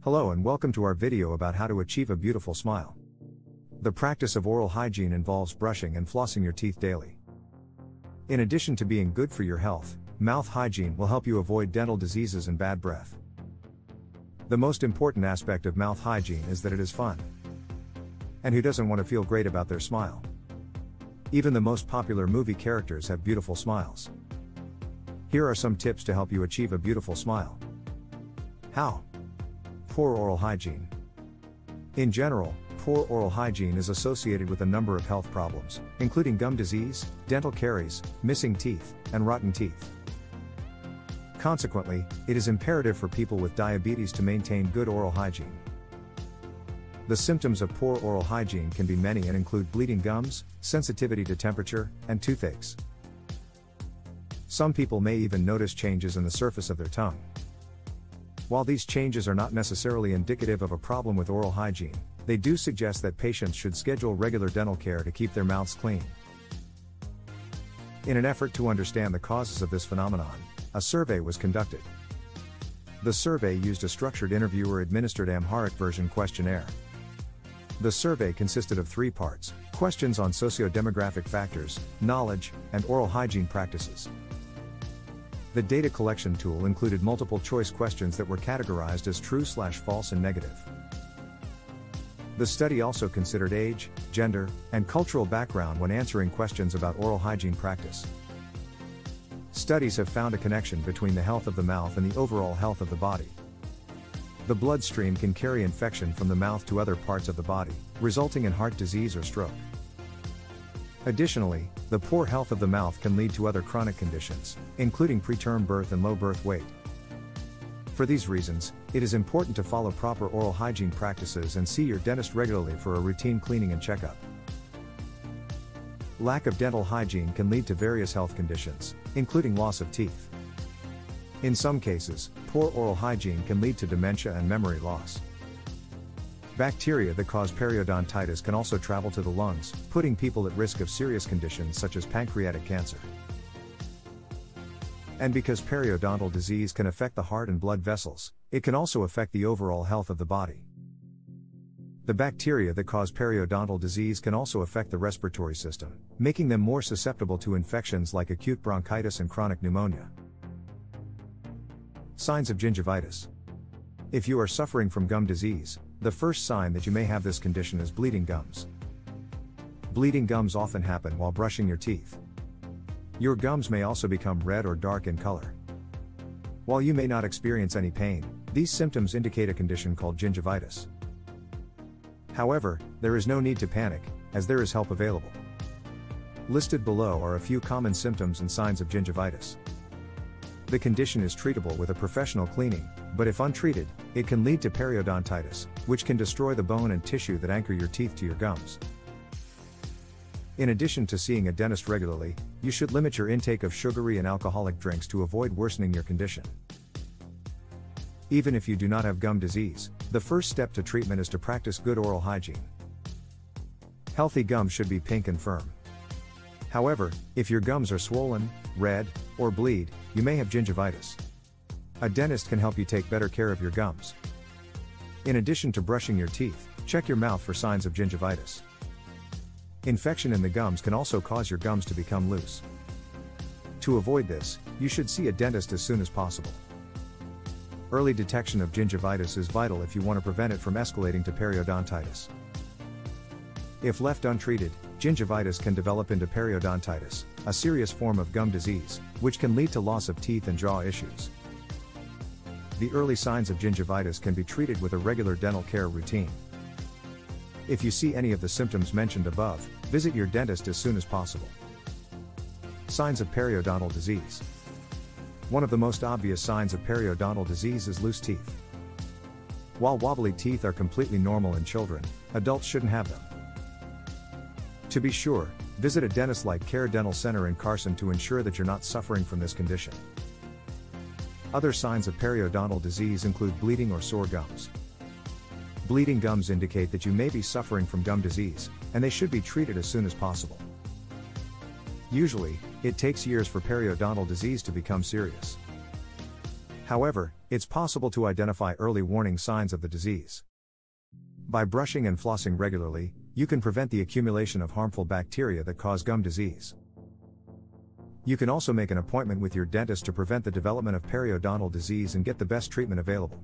Hello and welcome to our video about how to achieve a beautiful smile. The practice of oral hygiene involves brushing and flossing your teeth daily. In addition to being good for your health, mouth hygiene will help you avoid dental diseases and bad breath. The most important aspect of mouth hygiene is that it is fun. And who doesn't want to feel great about their smile? Even the most popular movie characters have beautiful smiles. Here are some tips to help you achieve a beautiful smile. How? Poor oral hygiene. In general, poor oral hygiene is associated with a number of health problems, including gum disease, dental caries, missing teeth, and rotten teeth. Consequently, it is imperative for people with diabetes to maintain good oral hygiene. The symptoms of poor oral hygiene can be many and include bleeding gums, sensitivity to temperature, and toothaches. Some people may even notice changes in the surface of their tongue. While these changes are not necessarily indicative of a problem with oral hygiene, they do suggest that patients should schedule regular dental care to keep their mouths clean. In an effort to understand the causes of this phenomenon, a survey was conducted. The survey used a structured interviewer-administered Amharic version questionnaire. The survey consisted of 3 parts: questions on socio-demographic factors, knowledge, and oral hygiene practices. The data collection tool included multiple choice questions that were categorized as true, false, and negative. The study also considered age, gender, and cultural background when answering questions about oral hygiene practice. Studies have found a connection between the health of the mouth and the overall health of the body. The bloodstream can carry infection from the mouth to other parts of the body, resulting in heart disease or stroke. Additionally, the poor health of the mouth can lead to other chronic conditions, including preterm birth and low birth weight. For these reasons, it is important to follow proper oral hygiene practices and see your dentist regularly for a routine cleaning and checkup. Lack of dental hygiene can lead to various health conditions, including loss of teeth. In some cases, poor oral hygiene can lead to dementia and memory loss. Bacteria that cause periodontitis can also travel to the lungs, putting people at risk of serious conditions such as pancreatic cancer. And because periodontal disease can affect the heart and blood vessels, it can also affect the overall health of the body. The bacteria that cause periodontal disease can also affect the respiratory system, making them more susceptible to infections like acute bronchitis and chronic pneumonia. Signs of gingivitis. If you are suffering from gum disease, the first sign that you may have this condition is bleeding gums. Bleeding gums often happen while brushing your teeth. Your gums may also become red or dark in color. While you may not experience any pain, these symptoms indicate a condition called gingivitis. However, there is no need to panic, as there is help available. Listed below are a few common symptoms and signs of gingivitis. The condition is treatable with a professional cleaning, but if untreated, it can lead to periodontitis, which can destroy the bone and tissue that anchor your teeth to your gums. In addition to seeing a dentist regularly, you should limit your intake of sugary and alcoholic drinks to avoid worsening your condition. Even if you do not have gum disease, the first step to treatment is to practice good oral hygiene. Healthy gums should be pink and firm. However, if your gums are swollen, red, or bleed, you may have gingivitis. A dentist can help you take better care of your gums. In addition to brushing your teeth, check your mouth for signs of gingivitis. Infection in the gums can also cause your gums to become loose. To avoid this, you should see a dentist as soon as possible. Early detection of gingivitis is vital if you want to prevent it from escalating to periodontitis. If left untreated, gingivitis can develop into periodontitis, a serious form of gum disease, which can lead to loss of teeth and jaw issues. The early signs of gingivitis can be treated with a regular dental care routine. If you see any of the symptoms mentioned above, visit your dentist as soon as possible. Signs of periodontal disease. One of the most obvious signs of periodontal disease is loose teeth. While wobbly teeth are completely normal in children, adults shouldn't have them. To be sure, visit a dentist like Care Dental Center in Carson to ensure that you're not suffering from this condition. Other signs of periodontal disease include bleeding or sore gums. Bleeding gums indicate that you may be suffering from gum disease, and they should be treated as soon as possible. Usually, it takes years for periodontal disease to become serious. However, it's possible to identify early warning signs of the disease. By brushing and flossing regularly, you can prevent the accumulation of harmful bacteria that cause gum disease. You can also make an appointment with your dentist to prevent the development of periodontal disease and get the best treatment available.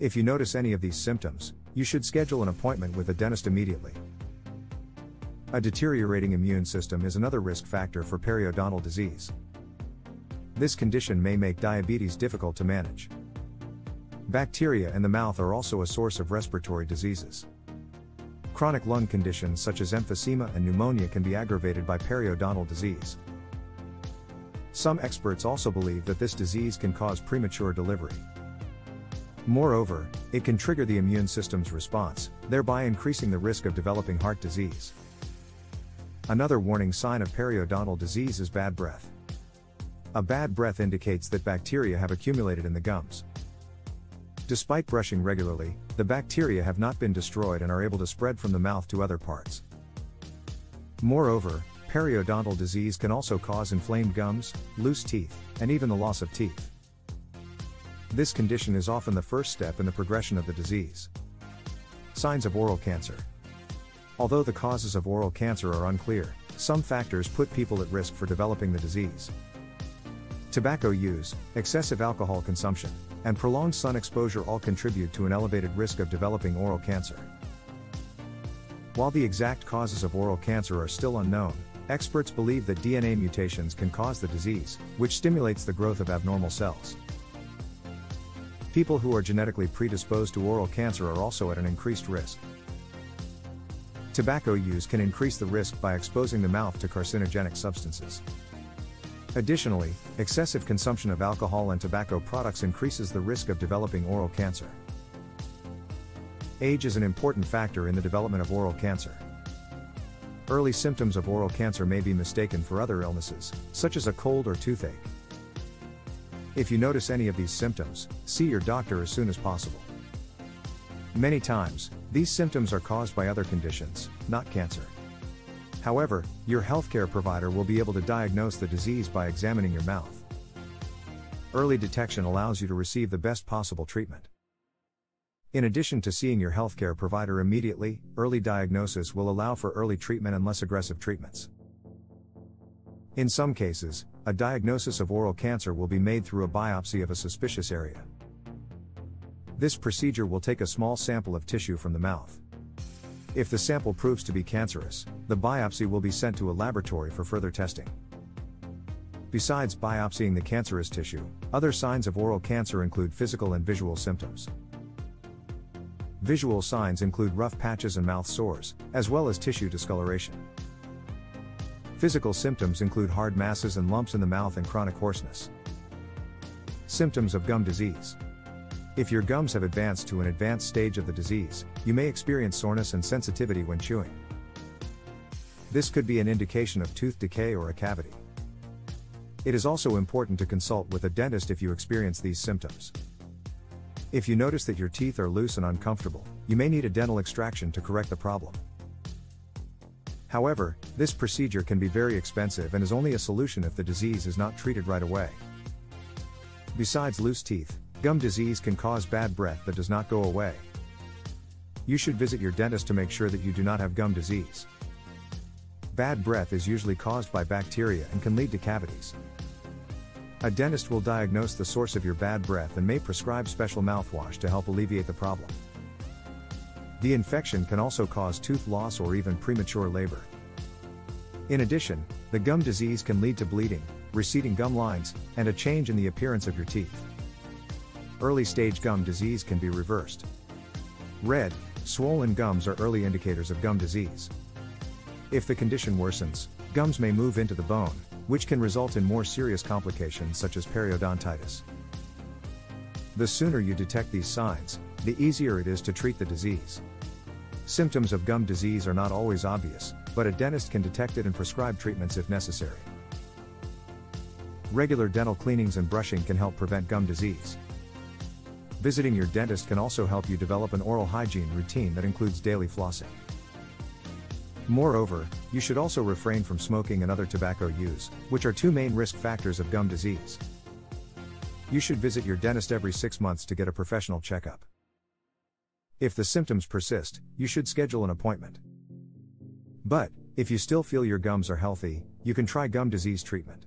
If you notice any of these symptoms, you should schedule an appointment with a dentist immediately. A deteriorating immune system is another risk factor for periodontal disease. This condition may make diabetes difficult to manage. Bacteria in the mouth are also a source of respiratory diseases. Chronic lung conditions such as emphysema and pneumonia can be aggravated by periodontal disease. Some experts also believe that this disease can cause premature delivery. Moreover, it can trigger the immune system's response, thereby increasing the risk of developing heart disease. Another warning sign of periodontal disease is bad breath. A bad breath indicates that bacteria have accumulated in the gums. Despite brushing regularly, the bacteria have not been destroyed and are able to spread from the mouth to other parts. Moreover, periodontal disease can also cause inflamed gums, loose teeth, and even the loss of teeth. This condition is often the first step in the progression of the disease. Signs of oral cancer. Although the causes of oral cancer are unclear, some factors put people at risk for developing the disease. Tobacco use, excessive alcohol consumption, and prolonged sun exposure all contribute to an elevated risk of developing oral cancer. While the exact causes of oral cancer are still unknown, experts believe that DNA mutations can cause the disease, which stimulates the growth of abnormal cells. People who are genetically predisposed to oral cancer are also at an increased risk. Tobacco use can increase the risk by exposing the mouth to carcinogenic substances. Additionally, excessive consumption of alcohol and tobacco products increases the risk of developing oral cancer. Age is an important factor in the development of oral cancer. Early symptoms of oral cancer may be mistaken for other illnesses, such as a cold or toothache. If you notice any of these symptoms, see your doctor as soon as possible. Many times, these symptoms are caused by other conditions, not cancer. However, your healthcare provider will be able to diagnose the disease by examining your mouth. Early detection allows you to receive the best possible treatment. In addition to seeing your healthcare provider immediately, early diagnosis will allow for early treatment and less aggressive treatments. In some cases, a diagnosis of oral cancer will be made through a biopsy of a suspicious area. This procedure will take a small sample of tissue from the mouth. If the sample proves to be cancerous, the biopsy will be sent to a laboratory for further testing. Besides biopsying the cancerous tissue, other signs of oral cancer include physical and visual symptoms. Visual signs include rough patches and mouth sores, as well as tissue discoloration. Physical symptoms include hard masses and lumps in the mouth and chronic hoarseness. Symptoms of gum disease. If your gums have advanced to an advanced stage of the disease, you may experience soreness and sensitivity when chewing. This could be an indication of tooth decay or a cavity. It is also important to consult with a dentist if you experience these symptoms. If you notice that your teeth are loose and uncomfortable, you may need a dental extraction to correct the problem. However, this procedure can be very expensive and is only a solution if the disease is not treated right away. Besides loose teeth, gum disease can cause bad breath that does not go away. You should visit your dentist to make sure that you do not have gum disease. Bad breath is usually caused by bacteria and can lead to cavities. A dentist will diagnose the source of your bad breath and may prescribe special mouthwash to help alleviate the problem. The infection can also cause tooth loss or even premature labor. In addition, the gum disease can lead to bleeding, receding gum lines, and a change in the appearance of your teeth. Early-stage gum disease can be reversed. Red, swollen gums are early indicators of gum disease. If the condition worsens, gums may move into the bone, which can result in more serious complications such as periodontitis. The sooner you detect these signs, the easier it is to treat the disease. Symptoms of gum disease are not always obvious, but a dentist can detect it and prescribe treatments if necessary. Regular dental cleanings and brushing can help prevent gum disease. Visiting your dentist can also help you develop an oral hygiene routine that includes daily flossing. Moreover, you should also refrain from smoking and other tobacco use, which are two main risk factors of gum disease. you should visit your dentist every 6 months to get a professional checkup. If the symptoms persist, you should schedule an appointment. But, if you still feel your gums are healthy, you can try gum disease treatment.